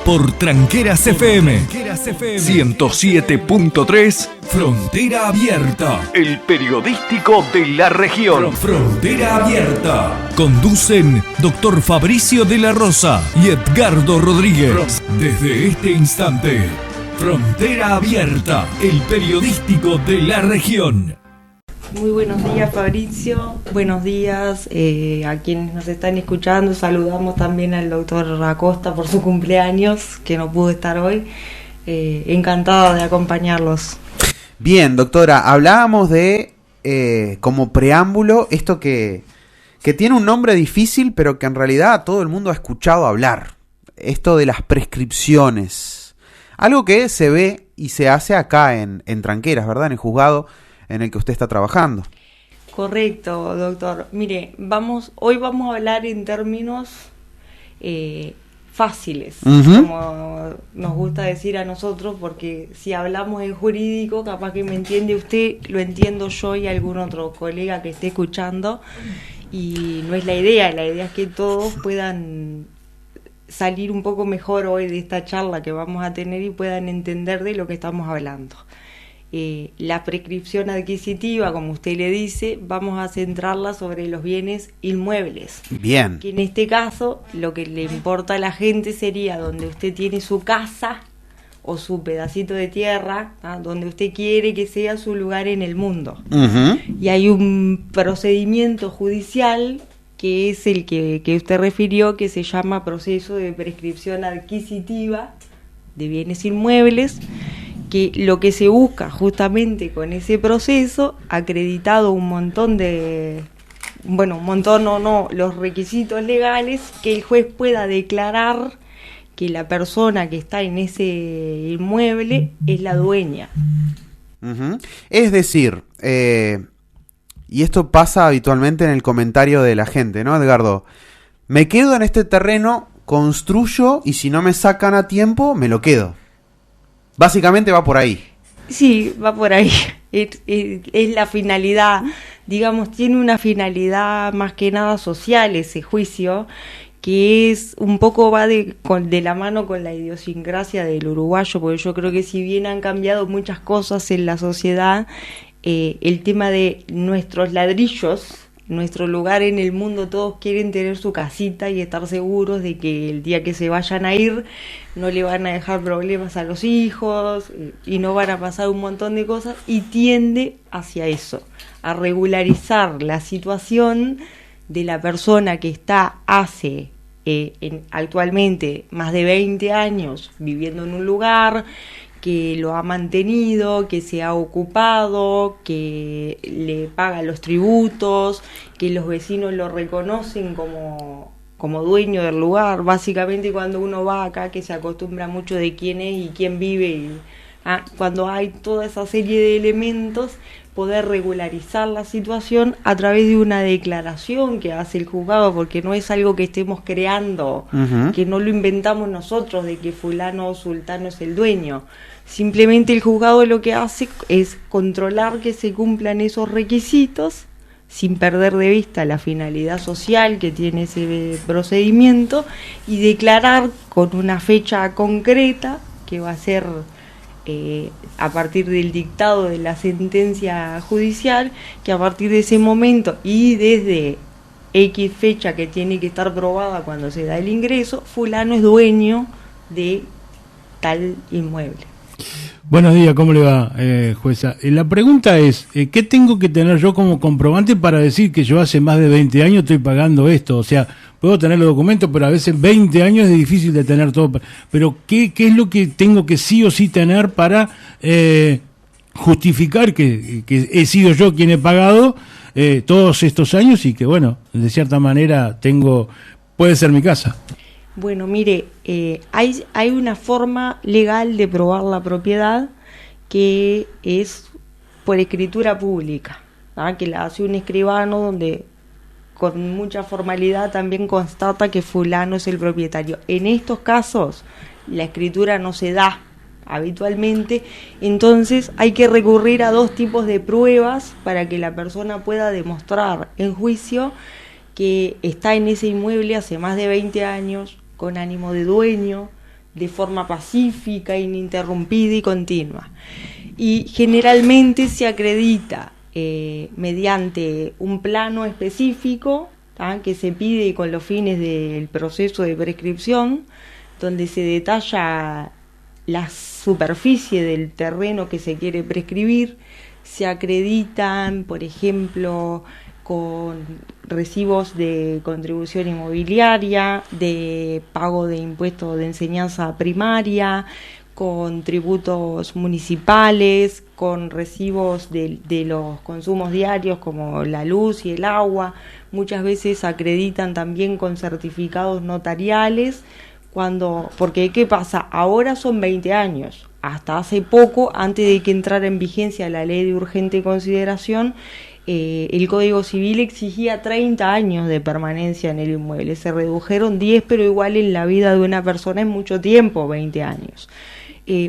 por Tranqueras FM 107.3 Frontera Abierta, el periodístico de la región. Frontera Abierta. Conducen Dr. Fabricio de la Rosa y Edgardo Rodríguez. Desde este instante, Frontera Abierta, el periodístico de la región. Muy buenos días, Fabricio. Buenos días a quienes nos están escuchando. Saludamos también al doctor Acosta por su cumpleaños, que no pudo estar hoy. Encantada de acompañarlos. Bien, doctora, hablábamos de, como preámbulo, esto que tiene un nombre difícil, pero que en realidad todo el mundo ha escuchado hablar. Esto de las prescripciones. Algo que se ve y se hace acá en Tranqueras, ¿verdad? En el juzgado en el que usted está trabajando. Correcto, doctor. Mire, hoy vamos a hablar en términos fáciles, como nos gusta decir a nosotros, porque si hablamos en jurídico, capaz que me entiende usted, lo entiendo yo y algún otro colega que esté escuchando, y no es la idea es que todos puedan salir un poco mejor hoy de esta charla que vamos a tener y puedan entender de lo que estamos hablando. La prescripción adquisitiva, como usted le dice, vamos a centrarla sobre los bienes inmuebles. Bien. Que en este caso lo que le importa a la gente sería donde usted tiene su casa o su pedacito de tierra, donde usted quiere que sea su lugar en el mundo. Y hay un procedimiento judicial que es el que usted refirió, que se llama proceso de prescripción adquisitiva de bienes inmuebles, que lo que se busca justamente con ese proceso, acreditado los requisitos legales, que el juez pueda declarar que la persona que está en ese inmueble es la dueña. Es decir, y esto pasa habitualmente en el comentario de la gente, ¿no, Edgardo? Me quedo en este terreno, construyo, y si no me sacan a tiempo, me lo quedo. Básicamente va por ahí. Sí, va por ahí. Es la finalidad, digamos, tiene una finalidad más que nada social ese juicio, que es un poco va de la mano con la idiosincrasia del uruguayo, porque yo creo que si bien han cambiado muchas cosas en la sociedad, el tema de nuestros ladrillos, nuestro lugar en el mundo, todos quieren tener su casita y estar seguros de que el día que se vayan a ir no le van a dejar problemas a los hijos y no van a pasar un montón de cosas, y tiende hacia eso, a regularizar la situación de la persona que está hace actualmente más de 20 años viviendo en un lugar, que lo ha mantenido, que se ha ocupado, que le paga los tributos, que los vecinos lo reconocen como dueño del lugar. Básicamente cuando uno va acá, que se acostumbra mucho de quién es y quién vive, cuando hay toda esa serie de elementos, poder regularizar la situación a través de una declaración que hace el juzgado, porque no es algo que estemos creando, que no lo inventamos nosotros de que fulano o sultano es el dueño. Simplemente el juzgado lo que hace es controlar que se cumplan esos requisitos sin perder de vista la finalidad social que tiene ese procedimiento, y declarar con una fecha concreta, que va a ser a partir del dictado de la sentencia judicial, que a partir de ese momento y desde X fecha que tiene que estar probada cuando se da el ingreso, fulano es dueño de tal inmueble. Buenos días, ¿cómo le va, jueza? La pregunta es, ¿qué tengo que tener yo como comprobante para decir que yo hace más de 20 años estoy pagando esto? O sea, puedo tener los documentos, pero a veces 20 años es difícil de tener todo. Pero, ¿qué es lo que tengo que sí o sí tener para justificar que he sido yo quien he pagado todos estos años y que, bueno, de cierta manera puede ser mi casa? Bueno, mire, hay una forma legal de probar la propiedad que es por escritura pública, que la hace un escribano, donde con mucha formalidad también constata que fulano es el propietario. En estos casos la escritura no se da habitualmente, entonces hay que recurrir a dos tipos de pruebas para que la persona pueda demostrar en juicio que está en ese inmueble hace más de 20 años, con ánimo de dueño, de forma pacífica, ininterrumpida y continua. Y generalmente se acredita mediante un plano específico, que se pide con los fines del proceso de prescripción, donde se detalla la superficie del terreno que se quiere prescribir. Se acreditan, por ejemplo, con recibos de contribución inmobiliaria, de pago de impuestos de enseñanza primaria, con tributos municipales, con recibos de los consumos diarios como la luz y el agua. Muchas veces acreditan también con certificados notariales, porque ¿qué pasa? Ahora son 20 años. Hasta hace poco, antes de que entrara en vigencia la ley de urgente consideración, el Código Civil exigía 30 años de permanencia en el inmueble. Se redujeron 10, pero igual en la vida de una persona es mucho tiempo, 20 años.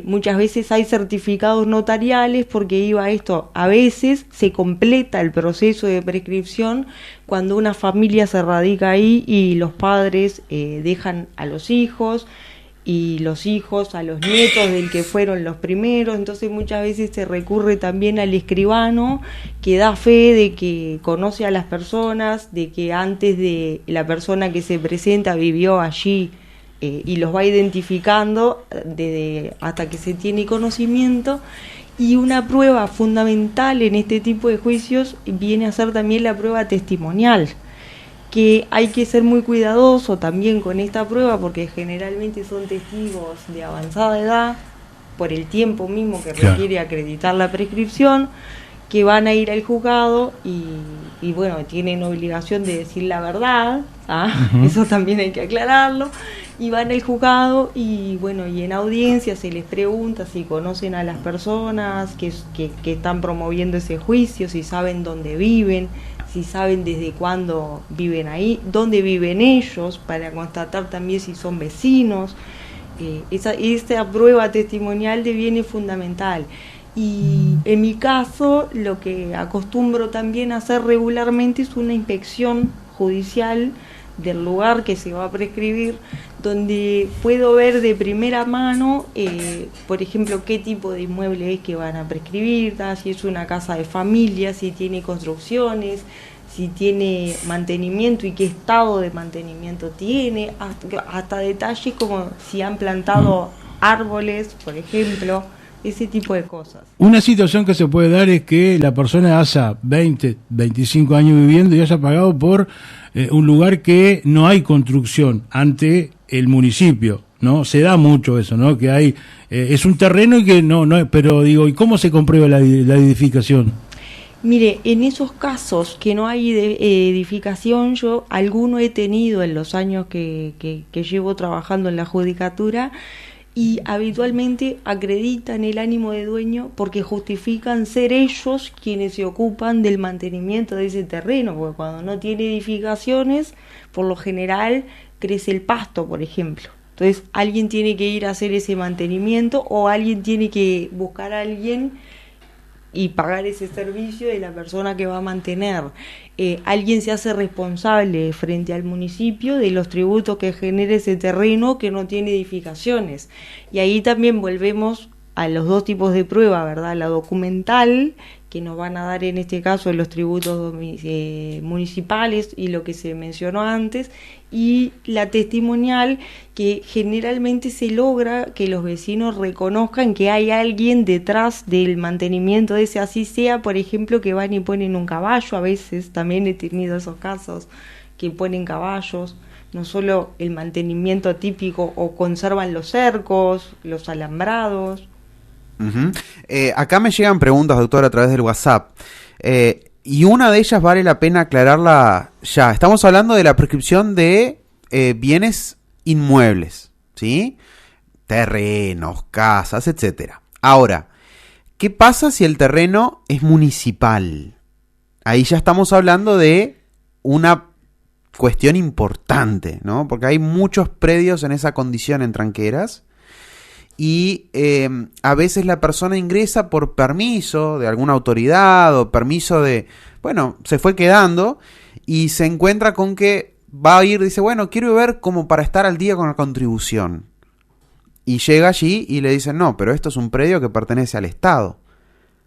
Muchas veces hay certificados notariales porque iba esto, a veces se completa el proceso de prescripción cuando una familia se radica ahí y los padres dejan a los hijos y los hijos a los nietos del que fueron los primeros. Entonces muchas veces se recurre también al escribano que da fe de que conoce a las personas, de que antes de la persona que se presenta vivió allí, y los va identificando hasta que se tiene conocimiento. Y una prueba fundamental en este tipo de juicios viene a ser también la prueba testimonial, que hay que ser muy cuidadoso también con esta prueba porque generalmente son testigos de avanzada edad, por el tiempo mismo que requiere acreditar la prescripción, que van a ir al juzgado y bueno, tienen obligación de decir la verdad, eso también hay que aclararlo, y van al juzgado y bueno, y en audiencia se les pregunta si conocen a las personas que están promoviendo ese juicio, si saben dónde viven, si saben desde cuándo viven ahí, dónde viven ellos, para constatar también si son vecinos. Esta prueba testimonial deviene fundamental. Y en mi caso, lo que acostumbro también a hacer regularmente es una inspección judicial del lugar que se va a prescribir, donde puedo ver de primera mano, por ejemplo, qué tipo de inmueble es que van a prescribir, si es una casa de familia, si tiene construcciones, si tiene mantenimiento y qué estado de mantenimiento tiene, hasta detalles como si han plantado árboles, por ejemplo, ese tipo de cosas. Una situación que se puede dar es que la persona haya 20, 25 años viviendo y haya pagado por un lugar que no hay construcción ante el municipio, ¿no? Se da mucho eso, ¿no? Que hay es un terreno y que no, pero digo, ¿y cómo se comprueba la edificación? Mire, en esos casos que no hay edificación, yo alguno he tenido en los años que llevo trabajando en la judicatura, y habitualmente acreditan el ánimo de dueño porque justifican ser ellos quienes se ocupan del mantenimiento de ese terreno, porque cuando no tiene edificaciones, por lo general crece el pasto, por ejemplo. Entonces alguien tiene que ir a hacer ese mantenimiento o alguien tiene que buscar a alguien y pagar ese servicio de la persona que va a mantener. Alguien se hace responsable frente al municipio de los tributos que genere ese terreno que no tiene edificaciones. Y ahí también volvemos a los dos tipos de prueba, ¿verdad? La documental, que nos van a dar en este caso los tributos municipales y lo que se mencionó antes, y la testimonial, que generalmente se logra que los vecinos reconozcan que hay alguien detrás del mantenimiento de ese, así sea, por ejemplo, que van y ponen un caballo. A veces también he tenido esos casos que ponen caballos, no solo el mantenimiento típico, o conservan los cercos, los alambrados. Uh-huh. Acá me llegan preguntas, doctor, a través del WhatsApp. Y una de ellas vale la pena aclararla ya. Estamos hablando de la prescripción de bienes inmuebles, ¿sí? Terrenos, casas, etcétera. Ahora, ¿qué pasa si el terreno es municipal? Ahí ya estamos hablando de una cuestión importante, ¿no? Porque hay muchos predios en esa condición en Tranqueras. Y a veces la persona ingresa por permiso de alguna autoridad o permiso de... Bueno, se fue quedando y se encuentra con que va a ir, dice, bueno, quiero ver como para estar al día con la contribución. y llega allí y le dicen, no, pero esto es un predio que pertenece al Estado.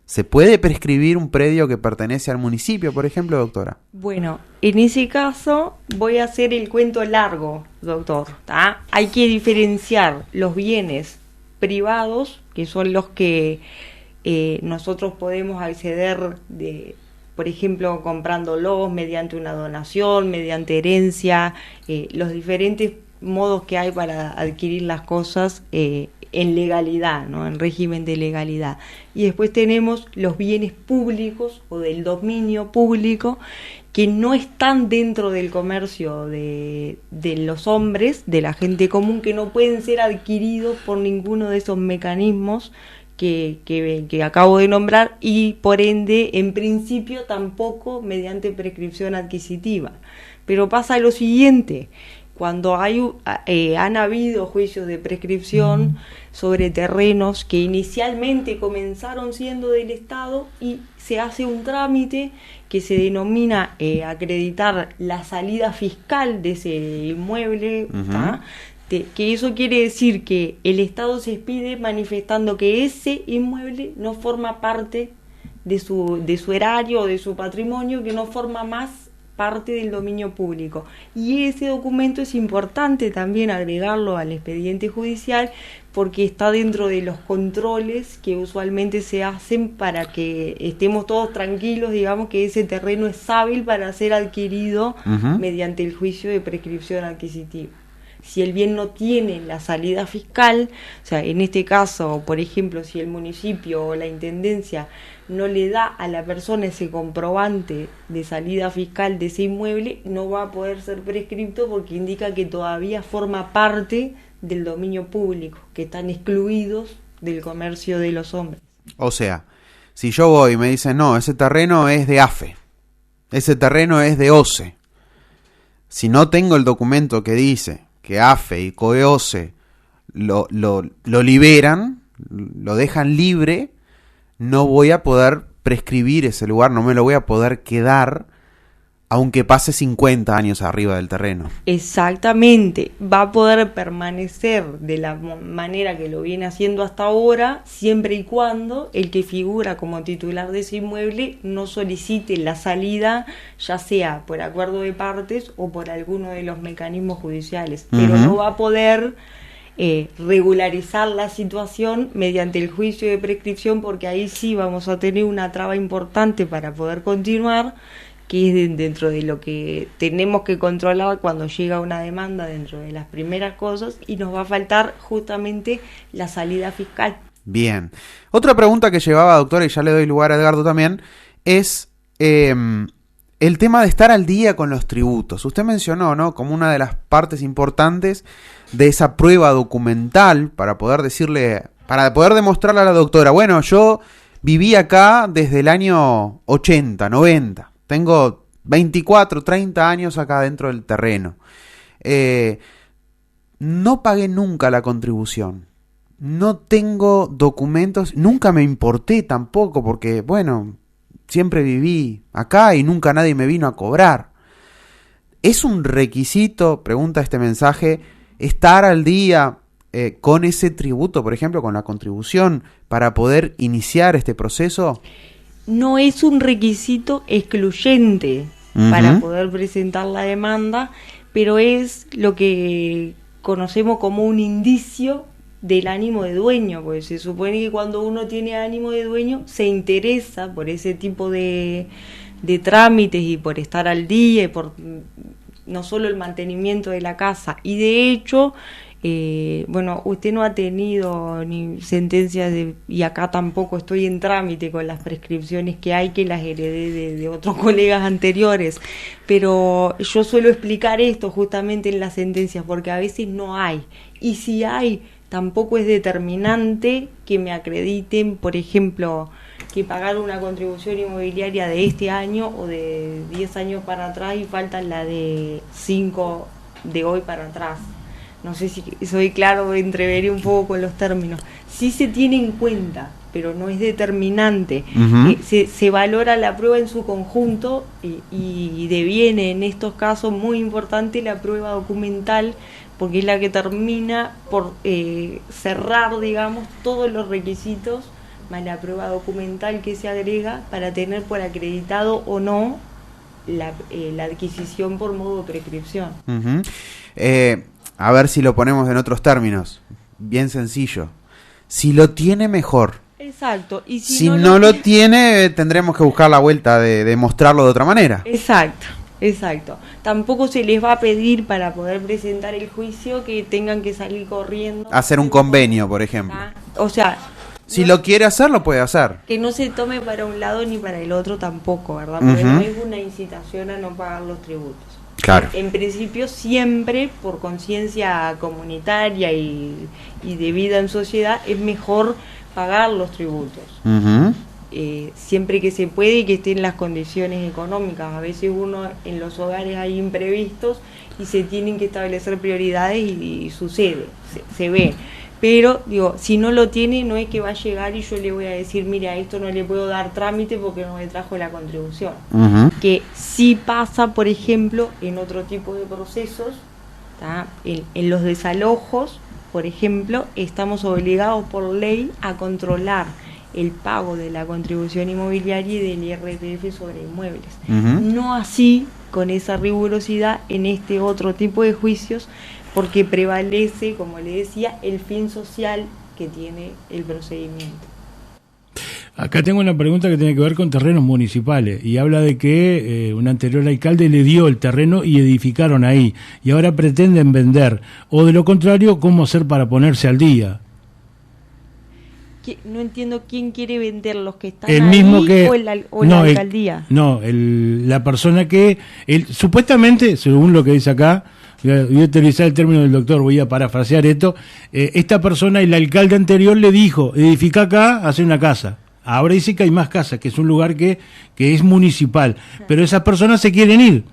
¿Se puede prescribir un predio que pertenece al municipio, por ejemplo, doctora? Bueno, en ese caso voy a hacer el cuento largo, doctor, ¿tá? Hay que diferenciar los bienes privados, que son los que nosotros podemos acceder por ejemplo, comprándolos mediante una donación, mediante herencia, los diferentes modos que hay para adquirir las cosas en legalidad, ¿no? En régimen de legalidad. Y después tenemos los bienes públicos o del dominio público que no están dentro del comercio de los hombres, de la gente común, que no pueden ser adquiridos por ninguno de esos mecanismos que acabo de nombrar, y por ende, en principio, tampoco mediante prescripción adquisitiva. Pero pasa lo siguiente: cuando han habido juicios de prescripción sobre terrenos que inicialmente comenzaron siendo del Estado y se hace un trámite que se denomina acreditar la salida fiscal de ese inmueble, uh-huh. Que eso quiere decir que el Estado se expide manifestando que ese inmueble no forma parte de su erario o de su patrimonio, que no forma más parte del dominio público. Y ese documento es importante también agregarlo al expediente judicial, porque está dentro de los controles que usualmente se hacen para que estemos todos tranquilos, digamos, que ese terreno es hábil para ser adquirido uh-huh. mediante el juicio de prescripción adquisitiva. Si el bien no tiene la salida fiscal, o sea, en este caso, por ejemplo, si el municipio o la intendencia no le da a la persona ese comprobante de salida fiscal de ese inmueble, no va a poder ser prescripto, porque indica que todavía forma parte del dominio público, que están excluidos del comercio de los hombres. O sea, si yo voy y me dicen, no, ese terreno es de AFE, ese terreno es de OCE, si no tengo el documento que dice que AFE y COEOCE lo liberan, lo dejan libre, no voy a poder prescribir ese lugar, no me lo voy a poder quedar, aunque pase 50 años arriba del terreno. Exactamente, va a poder permanecer de la manera que lo viene haciendo hasta ahora, siempre y cuando el que figura como titular de ese inmueble no solicite la salida, ya sea por acuerdo de partes o por alguno de los mecanismos judiciales, uh-huh. pero no va a poder regularizar la situación mediante el juicio de prescripción, porque ahí sí vamos a tener una traba importante para poder continuar, que es dentro de lo que tenemos que controlar cuando llega una demanda, dentro de las primeras cosas, y nos va a faltar justamente la salida fiscal. Bien. Otra pregunta que llevaba, doctora, y ya le doy lugar a Edgardo también, es el tema de estar al día con los tributos. Usted mencionó, ¿no?, como una de las partes importantes de esa prueba documental para poder demostrarle a la doctora, bueno, yo viví acá desde el año 80, 90. Tengo 24, 30 años acá dentro del terreno. No pagué nunca la contribución. No tengo documentos. Nunca me importé tampoco porque, bueno, siempre viví acá y nunca nadie me vino a cobrar. ¿Es un requisito, pregunta este mensaje, estar al día con ese tributo, por ejemplo, con la contribución, para poder iniciar este proceso? No es un requisito excluyente uh-huh. para poder presentar la demanda, pero es lo que conocemos como un indicio del ánimo de dueño, porque se supone que cuando uno tiene ánimo de dueño se interesa por ese tipo de trámites y por estar al día y por no solo el mantenimiento de la casa. Y de hecho, bueno, usted no ha tenido ni sentencias y acá tampoco estoy en trámite con las prescripciones que hay, que las heredé de otros colegas anteriores, pero yo suelo explicar esto justamente en las sentencias, porque a veces no hay, y si hay, tampoco es determinante que me acrediten, por ejemplo, que pagar una contribución inmobiliaria de este año o de 10 años para atrás y faltan la de 5 de hoy para atrás. No sé si soy claro, entreveré un poco con los términos. Sí se tiene en cuenta, pero no es determinante. Uh-huh. Se valora la prueba en su conjunto y deviene en estos casos muy importante la prueba documental porque es la que termina por cerrar, digamos, todos los requisitos más la prueba documental que se agrega para tener por acreditado o no la adquisición por modo de prescripción. Uh-huh. A ver si lo ponemos en otros términos, bien sencillo. Si lo tiene, mejor. Exacto. Y si no lo tiene, tendremos que buscar la vuelta de mostrarlo de otra manera. Exacto. Tampoco se les va a pedir para poder presentar el juicio que tengan que salir corriendo. Hacer un convenio, por ejemplo. O sea, si lo quiere hacer, lo puede hacer. Que no se tome para un lado ni para el otro tampoco, ¿verdad? Porque no es una incitación a no pagar los tributos. Claro. En principio, siempre, por conciencia comunitaria y de vida en sociedad, es mejor pagar los tributos. Siempre que se puede y que estén las condiciones económicas. A veces uno en los hogares hay imprevistos y se tienen que establecer prioridades y sucede, se ve. Pero, digo, si no lo tiene, no es que va a llegar y yo le voy a decir, mira, a esto no le puedo dar trámite porque no me trajo la contribución. Que sí pasa, por ejemplo, en otro tipo de procesos, en los desalojos, por ejemplo, estamos obligados por ley a controlar el pago de la contribución inmobiliaria y del IRPF sobre inmuebles. No así, con esa rigurosidad, en este otro tipo de juicios, porque prevalece, como le decía, el fin social que tiene el procedimiento. Acá tengo una pregunta que tiene que ver con terrenos municipales y habla de que un anterior alcalde le dio el terreno y edificaron ahí y ahora pretenden vender, o de lo contrario, ¿cómo hacer para ponerse al día? No entiendo quién quiere vender, los que están el ahí mismo que, o la alcaldía. La persona que, supuestamente, según lo que dice acá, voy a utilizar el término del doctor, voy a parafrasear esto, esta persona, el alcalde anterior le dijo, edifica acá, hace una casa. Ahora dice que hay más casas, que es un lugar que es municipal, pero esas personas se quieren ir.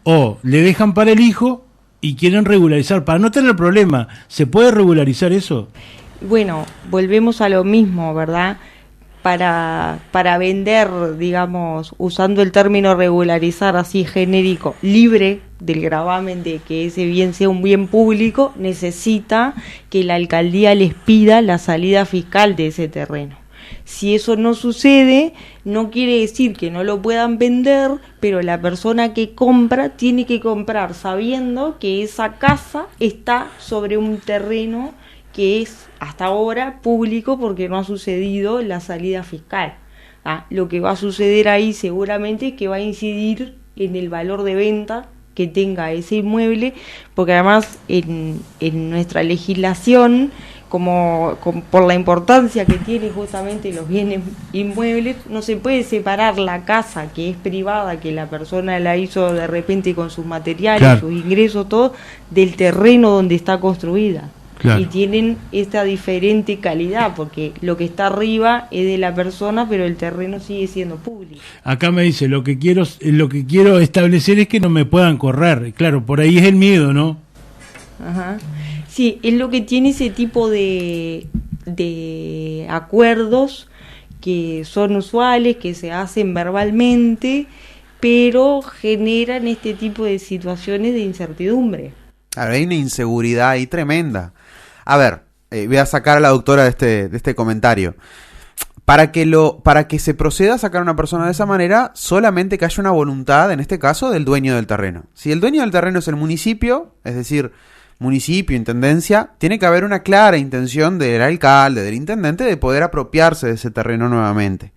O le dejan para el hijo y quieren regularizar, para no tener problema. ¿Se puede regularizar eso? Bueno, volvemos a lo mismo, ¿verdad? Para vender, digamos, usando el término regularizar así genérico, libre del gravamen de que ese bien sea un bien público, necesita que la alcaldía les pida la salida fiscal de ese terreno. Si eso no sucede, no quiere decir que no lo puedan vender, pero la persona que compra tiene que comprar sabiendo que esa casa está sobre un terreno que es hasta ahora público porque no ha sucedido la salida fiscal. Lo que va a suceder ahí seguramente es que va a incidir en el valor de venta que tenga ese inmueble, porque además en nuestra legislación, por la importancia que tiene justamente los bienes inmuebles, no se puede separar la casa que es privada, que la persona la hizo de repente con sus materiales, claro, sus ingresos, todo, del terreno donde está construida. Claro. Y tienen esta diferente calidad, porque lo que está arriba es de la persona, pero el terreno sigue siendo público. Acá me dice, lo que quiero establecer es que no me puedan correr. Claro, por ahí es el miedo, ¿no? Ajá. Sí, es lo que tiene ese tipo de acuerdos que son usuales, que se hacen verbalmente, pero generan este tipo de situaciones de incertidumbre. Claro, hay una inseguridad ahí tremenda. A ver, voy a sacar a la doctora de este comentario. Para que se proceda a sacar a una persona de esa manera, solamente que haya una voluntad, en este caso, del dueño del terreno. Si el dueño del terreno es el municipio, es decir, municipio, intendencia, tiene que haber una clara intención del alcalde, del intendente, de poder apropiarse de ese terreno nuevamente.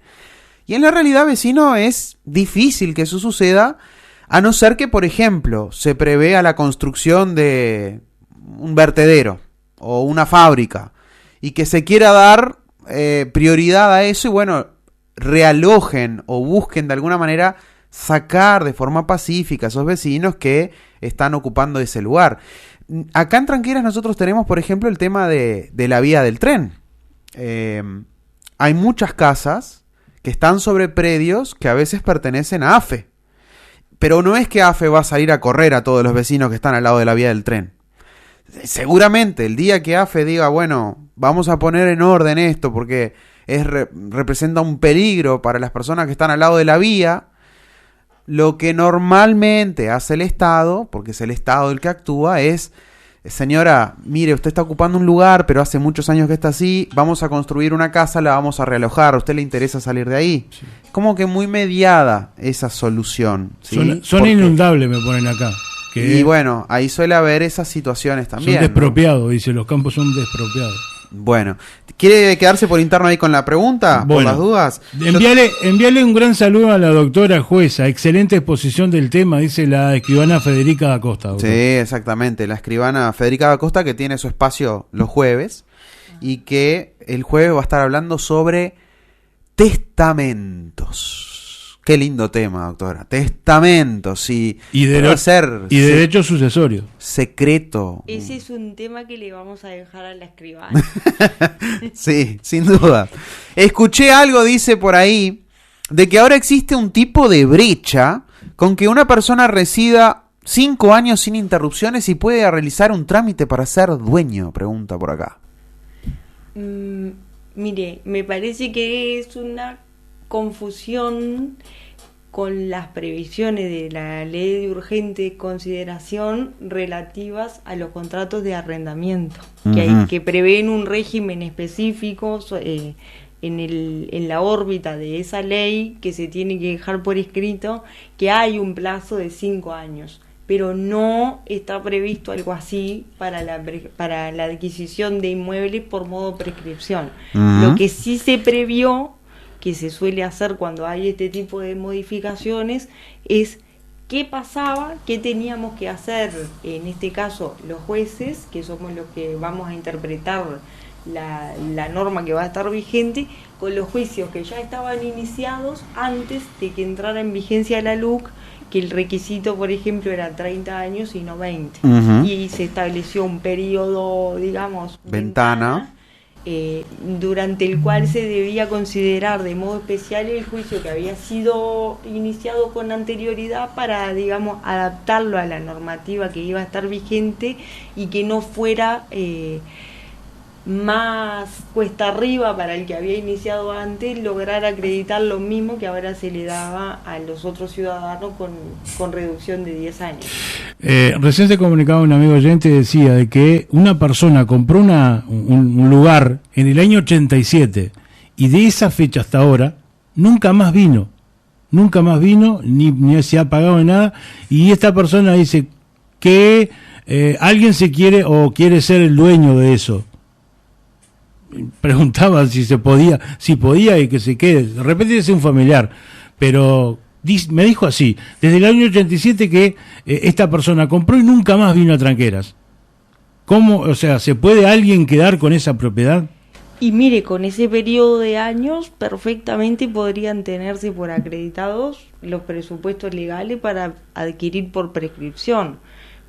Y en la realidad, vecino, es difícil que eso suceda, a no ser que, por ejemplo, se prevea la construcción de un vertedero o una fábrica y que se quiera dar prioridad a eso y, bueno, realojen o busquen de alguna manera sacar de forma pacífica a esos vecinos que están ocupando ese lugar. Acá en Tranquilas nosotros tenemos, por ejemplo, el tema de la vía del tren. Hay muchas casas que están sobre predios que a veces pertenecen a AFE. Pero no es que AFE va a salir a correr a todos los vecinos que están al lado de la vía del tren. Seguramente el día que AFE diga, bueno, vamos a poner en orden esto porque representa un peligro para las personas que están al lado de la vía, lo que normalmente hace el Estado, porque es el Estado el que actúa, es señora, mire, usted está ocupando un lugar, pero hace muchos años que está así, vamos a construir una casa, la vamos a realojar, ¿a usted le interesa salir de ahí? Sí. Como que muy mediada esa solución, ¿sí? Son inundables, me ponen acá. Y bueno, ahí suele haber esas situaciones también. Son despropiados, ¿no? Dice, los campos son despropiados. Bueno, ¿quiere quedarse por interno ahí con la pregunta? Bueno, por las dudas. Envíale un gran saludo a la doctora jueza. Excelente exposición del tema, dice la escribana Federica da Costa. Doctor. Sí, exactamente. La escribana Federica da Costa, que tiene su espacio los jueves y que el jueves va a estar hablando sobre testamentos. Qué lindo tema, doctora. Testamentos, sí. Y derechos sucesorios. Secreto. Ese es un tema que le vamos a dejar a la escribana. Sí, sin duda. Escuché algo, dice por ahí, de que ahora existe un tipo de brecha con que una persona resida 5 años sin interrupciones y puede realizar un trámite para ser dueño, pregunta por acá. Mire, me parece que es una confusión con las previsiones de la ley de urgente consideración relativas a los contratos de arrendamiento, que prevén un régimen específico en la órbita de esa ley, que se tiene que dejar por escrito que hay un plazo de 5 años, pero no está previsto algo así para la adquisición de inmuebles por modo prescripción. Lo que sí se previó, que se suele hacer cuando hay este tipo de modificaciones, es qué pasaba, qué teníamos que hacer, en este caso los jueces, que somos los que vamos a interpretar la norma que va a estar vigente, con los juicios que ya estaban iniciados antes de que entrara en vigencia la LUC, que el requisito, por ejemplo, era 30 años y no 20. Y se estableció un periodo, digamos, ventana, durante el cual se debía considerar de modo especial el juicio que había sido iniciado con anterioridad para, digamos, adaptarlo a la normativa que iba a estar vigente y que no fuera más cuesta arriba para el que había iniciado antes lograr acreditar lo mismo que ahora se le daba a los otros ciudadanos con reducción de 10 años. Recién se comunicaba un amigo oyente y decía de que una persona compró un lugar en el año 87 y de esa fecha hasta ahora nunca más vino, ni se ha pagado nada, y esta persona dice que alguien quiere ser el dueño de eso. Preguntaba si podía y que se quede. De repente es un familiar, pero me dijo así, desde el año 87 que esta persona compró y nunca más vino a Tranqueras. ¿Cómo? O sea, ¿se puede alguien quedar con esa propiedad? Y mire, con ese periodo de años perfectamente podrían tenerse por acreditados los presupuestos legales para adquirir por prescripción,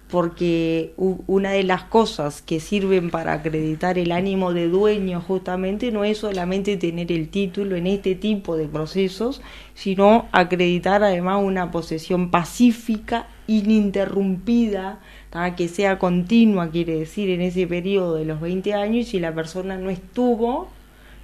porque una de las cosas que sirven para acreditar el ánimo de dueño justamente no es solamente tener el título en este tipo de procesos, sino acreditar además una posesión pacífica, ininterrumpida, que sea continua, quiere decir en ese periodo de los 20 años, y si la persona no estuvo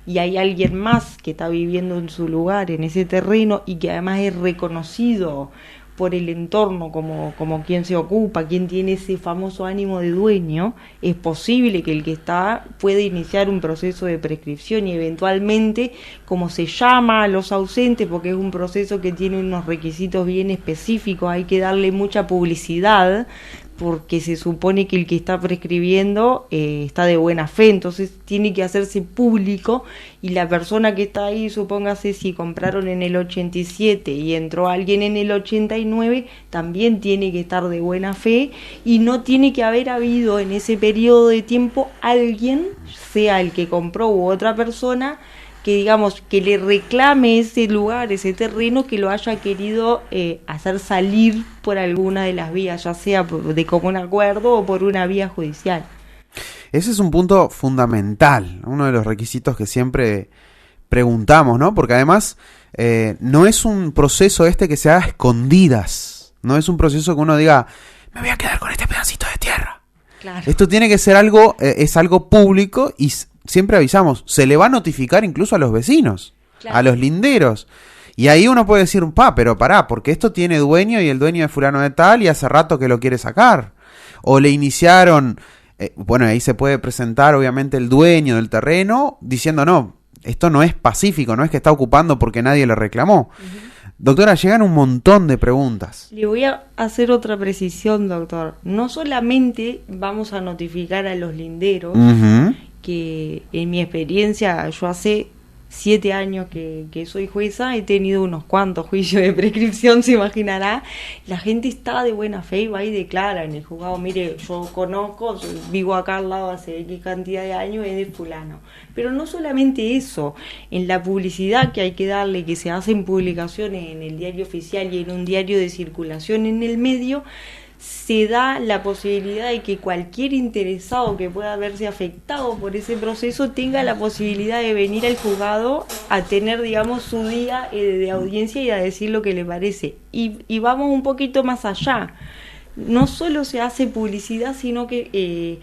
y hay alguien más que está viviendo en su lugar, en ese terreno, y que además es reconocido por el entorno como quien se ocupa, quien tiene ese famoso ánimo de dueño, es posible que el que está pueda iniciar un proceso de prescripción y eventualmente, como se llama a los ausentes, porque es un proceso que tiene unos requisitos bien específicos, hay que darle mucha publicidad, porque se supone que el que está prescribiendo está de buena fe, entonces tiene que hacerse público, y la persona que está ahí, supóngase si compraron en el 87 y entró alguien en el 89, también tiene que estar de buena fe, y no tiene que haber habido en ese periodo de tiempo alguien, sea el que compró u otra persona, que digamos que le reclame ese lugar, ese terreno, que lo haya querido hacer salir por alguna de las vías, ya sea de común acuerdo o por una vía judicial. Ese es un punto fundamental, uno de los requisitos que siempre preguntamos, ¿no? Porque además no es un proceso que se haga a escondidas, no es un proceso que uno diga, me voy a quedar con este pedacito de tierra. Claro. Esto tiene que ser algo, es algo público, y siempre avisamos, se le va a notificar incluso a los vecinos, claro, a los linderos. Y ahí uno puede decir, pero pará, porque esto tiene dueño y el dueño es fulano de tal y hace rato que lo quiere sacar. O le iniciaron bueno, ahí se puede presentar obviamente el dueño del terreno diciendo no, esto no es pacífico, no es que está ocupando porque nadie le reclamó. Doctora, llegan un montón de preguntas. Le voy a hacer otra precisión, doctor. No solamente vamos a notificar a los linderos, que en mi experiencia, yo hace 7 años que soy jueza, he tenido unos cuantos juicios de prescripción, se imaginará. La gente está de buena fe y va y declara en el juzgado, mire, yo conozco, vivo acá al lado hace X cantidad de años, es de fulano. Pero no solamente eso, en la publicidad que hay que darle, que se hacen publicaciones en el diario oficial y en un diario de circulación en el medio, se da la posibilidad de que cualquier interesado que pueda verse afectado por ese proceso tenga la posibilidad de venir al juzgado a tener, digamos, su día de audiencia y a decir lo que le parece. Y vamos un poquito más allá. No solo se hace publicidad, sino que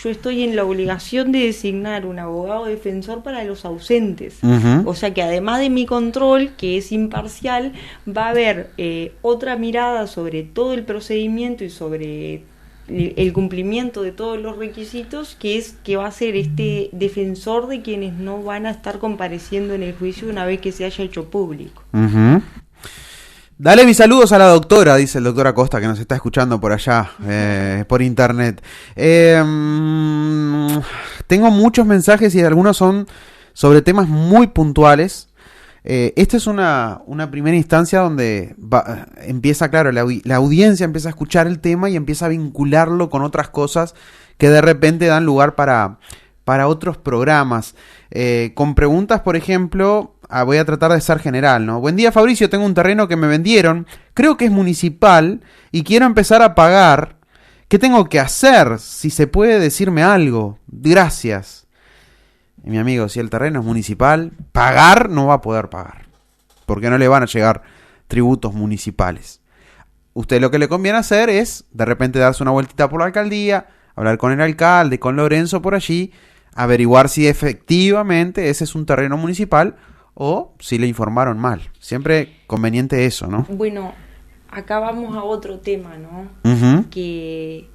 yo estoy en la obligación de designar un abogado defensor para los ausentes. O sea que además de mi control, que es imparcial, va a haber otra mirada sobre todo el procedimiento y sobre el cumplimiento de todos los requisitos, que va a ser este defensor de quienes no van a estar compareciendo en el juicio una vez que se haya hecho público. Dale mis saludos a la doctora, dice el doctor Acosta, que nos está escuchando por allá, por internet. Tengo muchos mensajes y algunos son sobre temas muy puntuales. Esta es una primera instancia donde empieza, claro, la audiencia empieza a escuchar el tema y empieza a vincularlo con otras cosas que de repente dan lugar para otros programas. Con preguntas, por ejemplo... voy a tratar de ser general, ¿no? Buen día, Fabricio, tengo un terreno que me vendieron, creo que es municipal y quiero empezar a pagar. ¿Qué tengo que hacer? Si se puede decirme algo. Gracias. Y mi amigo, si el terreno es municipal, pagar no va a poder pagar, porque no le van a llegar tributos municipales. Usted lo que le conviene hacer es, de repente, darse una vueltita por la alcaldía, hablar con el alcalde, con Lorenzo por allí, averiguar si efectivamente ese es un terreno municipal o si le informaron mal. Siempre conveniente eso, ¿no? Bueno, acá vamos a otro tema, ¿no? Que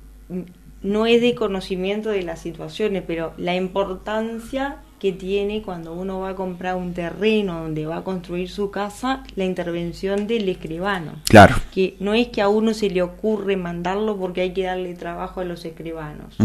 no es de conocimiento de las situaciones, pero la importancia que tiene cuando uno va a comprar un terreno donde va a construir su casa, la intervención del escribano. Claro. Que no es que a uno se le ocurre mandarlo porque hay que darle trabajo a los escribanos.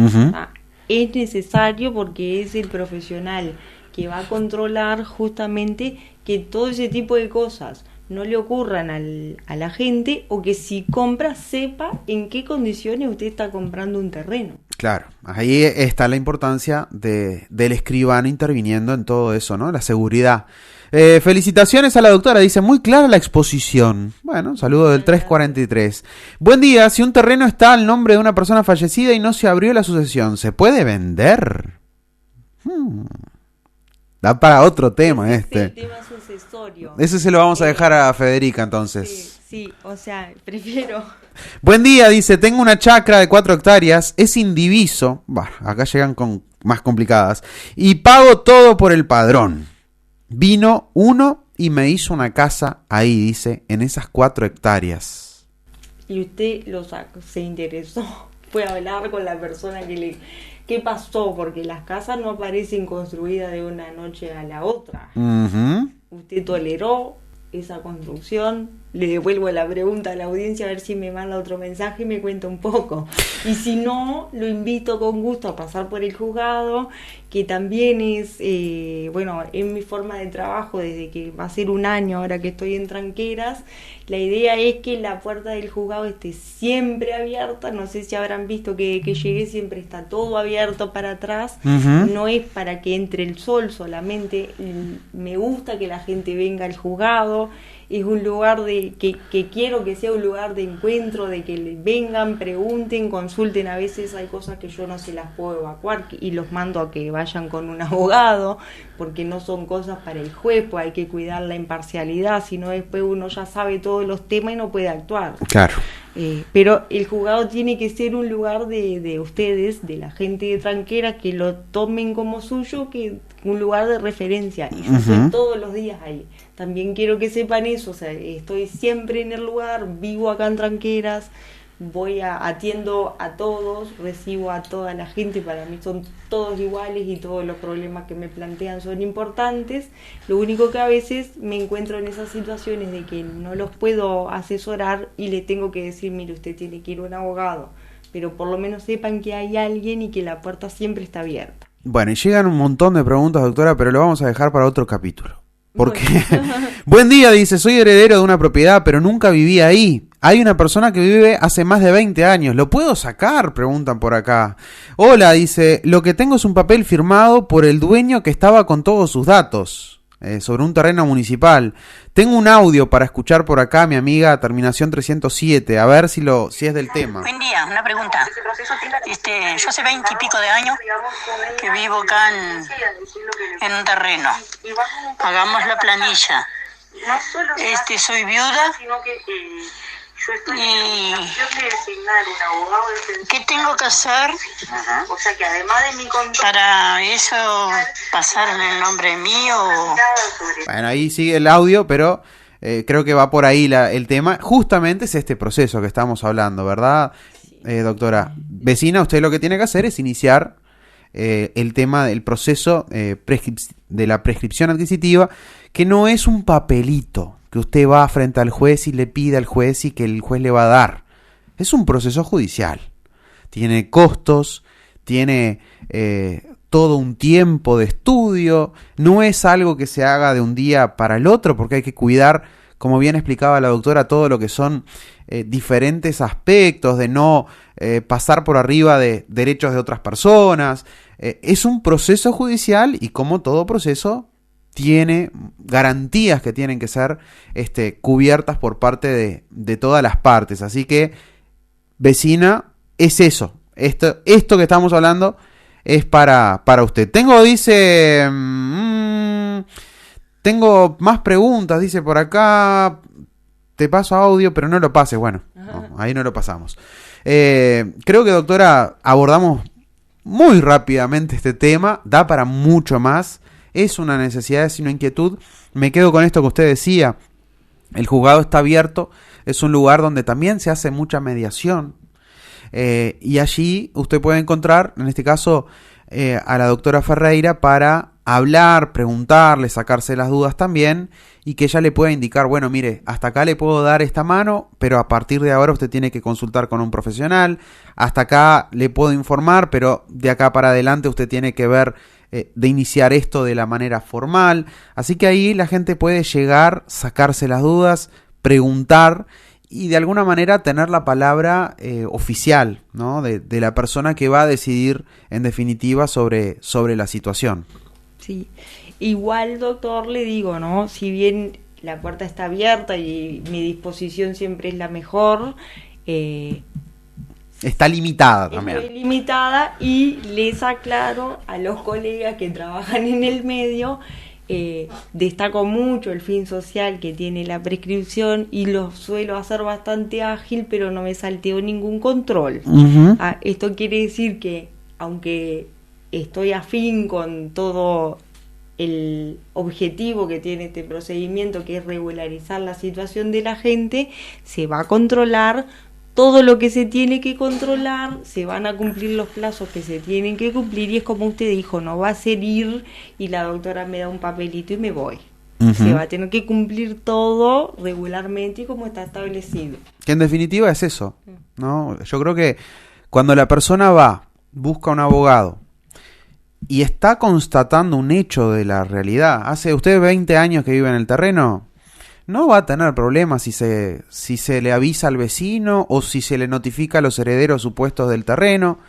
Es necesario porque es el profesional que va a controlar justamente que todo ese tipo de cosas no le ocurran a la gente, o que si compra sepa en qué condiciones usted está comprando un terreno. Claro, ahí está la importancia del escribano interviniendo en todo eso, ¿no? La seguridad. Felicitaciones a la doctora, dice, muy clara la exposición. Bueno, saludo del 343. Buen día, si un terreno está al nombre de una persona fallecida y no se abrió la sucesión, ¿se puede vender? Da para otro tema este. El tema sucesorio. Ese se lo vamos a dejar a Federica entonces. Sí, o sea, prefiero. Buen día, dice, tengo una chacra de 4 hectáreas, es indiviso. Bah, acá llegan con más complicadas. Y pago todo por el padrón. Vino uno y me hizo una casa ahí, dice, en esas 4 hectáreas. Y usted se interesó, fue a hablar con la persona ¿Qué pasó? Porque las casas no aparecen construidas de una noche a la otra. Usted toleró esa construcción. Le devuelvo la pregunta a la audiencia a ver si me manda otro mensaje y me cuenta un poco. Y si no, lo invito con gusto a pasar por el juzgado, que también es, es mi forma de trabajo desde que va a ser 1 año ahora que estoy en Tranqueras. La idea es que la puerta del juzgado esté siempre abierta. No sé si habrán visto que llegué, siempre está todo abierto para atrás. No es para que entre el sol solamente. Me gusta que la gente venga al juzgado. Es un lugar que quiero que sea un lugar de encuentro, de que vengan, pregunten, consulten. A veces hay cosas que yo no se las puedo evacuar y los mando a que vayan con un abogado, porque no son cosas para el juez, pues hay que cuidar la imparcialidad, si no después uno ya sabe todos los temas y no puede actuar. Claro. Pero el juzgado tiene que ser un lugar de ustedes, de la gente de Tranquera, que lo tomen como suyo, que un lugar de referencia. Y yo estoy todos los días ahí. También quiero que sepan eso, o sea, estoy siempre en el lugar, vivo acá en Tranqueras, atiendo a todos, recibo a toda la gente, para mí son todos iguales y todos los problemas que me plantean son importantes. Lo único que a veces me encuentro en esas situaciones de que no los puedo asesorar y le tengo que decir, mire, usted tiene que ir a un abogado, pero por lo menos sepan que hay alguien y que la puerta siempre está abierta. Bueno, y llegan un montón de preguntas, doctora, pero lo vamos a dejar para otro capítulo. Porque, buen día, dice, soy heredero de una propiedad, pero nunca viví ahí. Hay una persona que vive hace más de 20 años. ¿Lo puedo sacar? Preguntan por acá. Hola, dice, lo que tengo es un papel firmado por el dueño que estaba con todos sus datos sobre un terreno municipal. Tengo un audio para escuchar por acá, mi amiga, terminación 307, a ver si es del tema. Buen día, una pregunta. Yo hace 20 y pico de años que vivo acá en un terreno. Hagamos la planilla. Soy viuda. ¿Y qué tengo que hacer para eso pasar en el nombre mío? Bueno, ahí sigue el audio, pero creo que va por ahí el tema. Justamente es este proceso que estamos hablando, ¿verdad, doctora? Vecina, usted lo que tiene que hacer es iniciar el tema del proceso de la prescripción adquisitiva, que no es un papelito que usted va frente al juez y le pide al juez y que el juez le va a dar. Es un proceso judicial. Tiene costos, tiene todo un tiempo de estudio. No es algo que se haga de un día para el otro, porque hay que cuidar, como bien explicaba la doctora, todo lo que son diferentes aspectos de no pasar por arriba de derechos de otras personas. Es un proceso judicial y, como todo proceso, tiene garantías que tienen que ser cubiertas por parte de todas las partes. Así que, vecina, es eso. Esto que estamos hablando es para usted. Tengo más preguntas, dice por acá. Te paso audio, pero no lo pases. Bueno, no, ahí no lo pasamos. Creo que, doctora, abordamos muy rápidamente este tema. Da para mucho más. Es una necesidad, es una inquietud. Me quedo con esto que usted decía. El juzgado está abierto. Es un lugar donde también se hace mucha mediación. Y allí usted puede encontrar, en este caso, a la doctora Ferreira para hablar, preguntarle, sacarse las dudas también, y que ella le pueda indicar, bueno, mire, hasta acá le puedo dar esta mano, pero a partir de ahora usted tiene que consultar con un profesional. Hasta acá le puedo informar, pero de acá para adelante usted tiene que ver de iniciar esto de la manera formal. Así que ahí la gente puede llegar, sacarse las dudas, preguntar y de alguna manera tener la palabra oficial, ¿no? de la persona que va a decidir en definitiva sobre la situación. Sí, igual, doctor, le digo, ¿no? Si bien la puerta está abierta y mi disposición siempre es la mejor, está limitada también. Estoy limitada, y les aclaro a los colegas que trabajan en el medio, destaco mucho el fin social que tiene la prescripción y lo suelo hacer bastante ágil, pero no me salteo ningún control. Uh-huh. Esto quiere decir que, aunque estoy afín con todo el objetivo que tiene este procedimiento, que es regularizar la situación de la gente, se va a controlar todo lo que se tiene que controlar, se van a cumplir los plazos que se tienen que cumplir, y es como usted dijo, no va a ser ir y la doctora me da un papelito y me voy. Uh-huh. Se va a tener que cumplir todo regularmente y como está establecido. Que en definitiva es eso, ¿no? Yo creo que cuando la persona busca un abogado y está constatando un hecho de la realidad, hace usted 20 años que vive en el terreno, no va a tener problemas si se le avisa al vecino o si se le notifica a los herederos supuestos del terreno.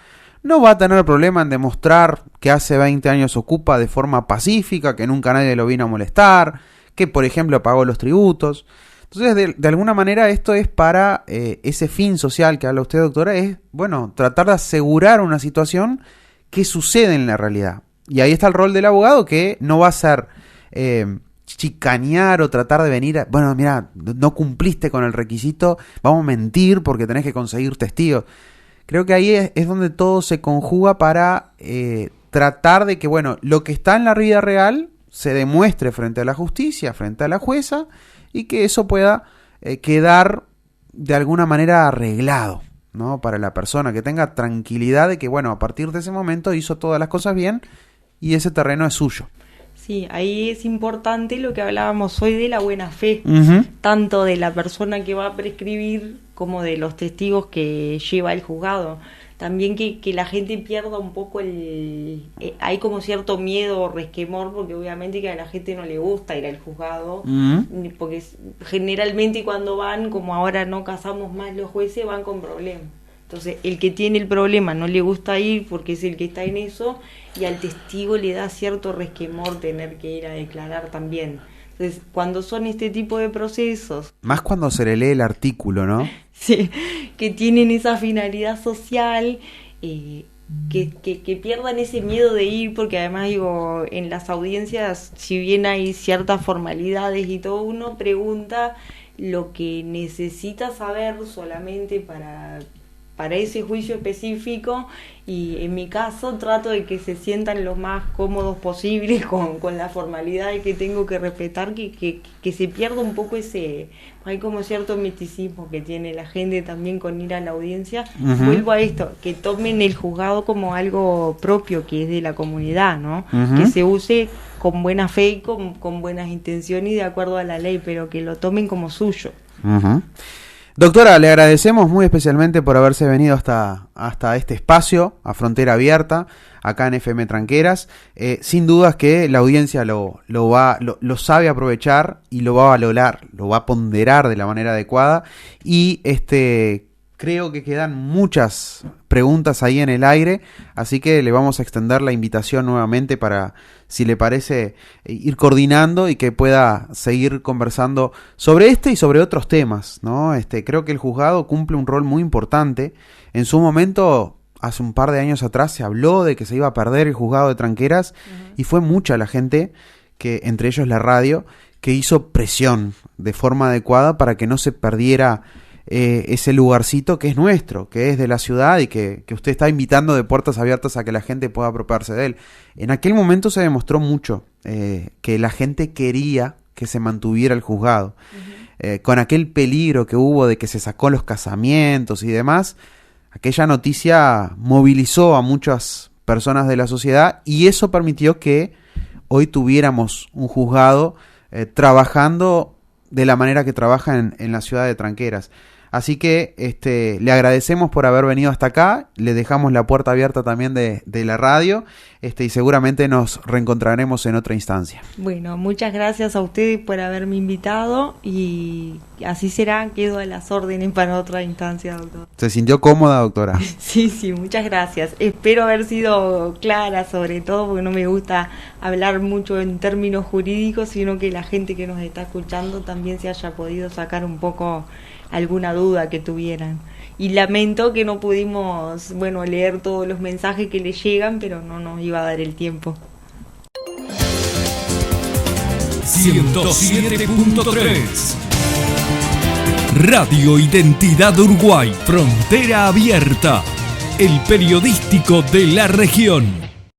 No va a tener problema en demostrar que hace 20 años ocupa de forma pacífica, que nunca nadie lo vino a molestar, que por ejemplo pagó los tributos. Entonces, de alguna manera esto es para ese fin social que habla usted, doctora, es, bueno, tratar de asegurar una situación que sucede en la realidad. Y ahí está el rol del abogado, que no va a ser chicanear o tratar de venir bueno, mira, no cumpliste con el requisito, vamos a mentir porque tenés que conseguir testigos. Creo que ahí es donde todo se conjuga para tratar de que, bueno, lo que está en la vida real se demuestre frente a la justicia, frente a la jueza, y que eso pueda quedar de alguna manera arreglado. ¿no? Para la persona, que tenga tranquilidad de que, bueno, a partir de ese momento hizo todas las cosas bien y ese terreno es suyo. Sí, ahí es importante lo que hablábamos hoy de la buena fe, tanto de la persona que va a prescribir como de los testigos que lleva el juzgado. También que la gente pierda un poco hay como cierto miedo o resquemor, porque obviamente que a la gente no le gusta ir al juzgado, porque generalmente cuando van, como ahora no casamos más los jueces, van con problemas. Entonces, el que tiene el problema no le gusta ir porque es el que está en eso, y al testigo le da cierto resquemor tener que ir a declarar también. Entonces, cuando son este tipo de procesos... Más cuando se le lee el artículo, ¿no? Sí, que tienen esa finalidad social, que pierdan ese miedo de ir, porque además, digo, en las audiencias, si bien hay ciertas formalidades y todo, uno pregunta lo que necesita saber solamente para ese juicio específico, y en mi caso trato de que se sientan lo más cómodos posible con la formalidad que tengo que respetar, que se pierda un poco hay como cierto misticismo que tiene la gente también con ir a la audiencia. Vuelvo a esto, que tomen el juzgado como algo propio, que es de la comunidad, ¿no? Que se use con buena fe y con buenas intenciones y de acuerdo a la ley, pero que lo tomen como suyo. Doctora, le agradecemos muy especialmente por haberse venido hasta este espacio, a Frontera Abierta, acá en FM Tranqueras. Sin dudas que la audiencia lo sabe aprovechar y lo va a valorar, lo va a ponderar de la manera adecuada, y creo que quedan muchas preguntas ahí en el aire, así que le vamos a extender la invitación nuevamente para, si le parece, ir coordinando y que pueda seguir conversando sobre y sobre otros temas, ¿no? Creo que el juzgado cumple un rol muy importante. En su momento, hace un par de años atrás, se habló de que se iba a perder el juzgado de Tranqueras, y fue mucha la gente, que entre ellos la radio, que hizo presión de forma adecuada para que no se perdiera ese lugarcito que es nuestro, que es de la ciudad, y que usted está invitando de puertas abiertas a que la gente pueda apropiarse de él. En aquel momento se demostró mucho que la gente quería que se mantuviera el juzgado. Con aquel peligro que hubo de que se sacó los casamientos y demás, aquella noticia movilizó a muchas personas de la sociedad, y eso permitió que hoy tuviéramos un juzgado trabajando de la manera que trabaja en la ciudad de Tranqueras. Así que le agradecemos por haber venido hasta acá, le dejamos la puerta abierta también de la radio, y seguramente nos reencontraremos en otra instancia. Bueno, muchas gracias a ustedes por haberme invitado, y así será, quedo a las órdenes para otra instancia, doctor. ¿Se sintió cómoda, doctora? Sí, muchas gracias. Espero haber sido clara, sobre todo porque no me gusta hablar mucho en términos jurídicos, sino que la gente que nos está escuchando también se haya podido sacar un poco alguna duda que tuvieran. Y lamento que no pudimos, leer todos los mensajes que les llegan, pero no nos iba a dar el tiempo. 107.3 Radio Identidad Uruguay, Frontera Abierta, el periodístico de la región.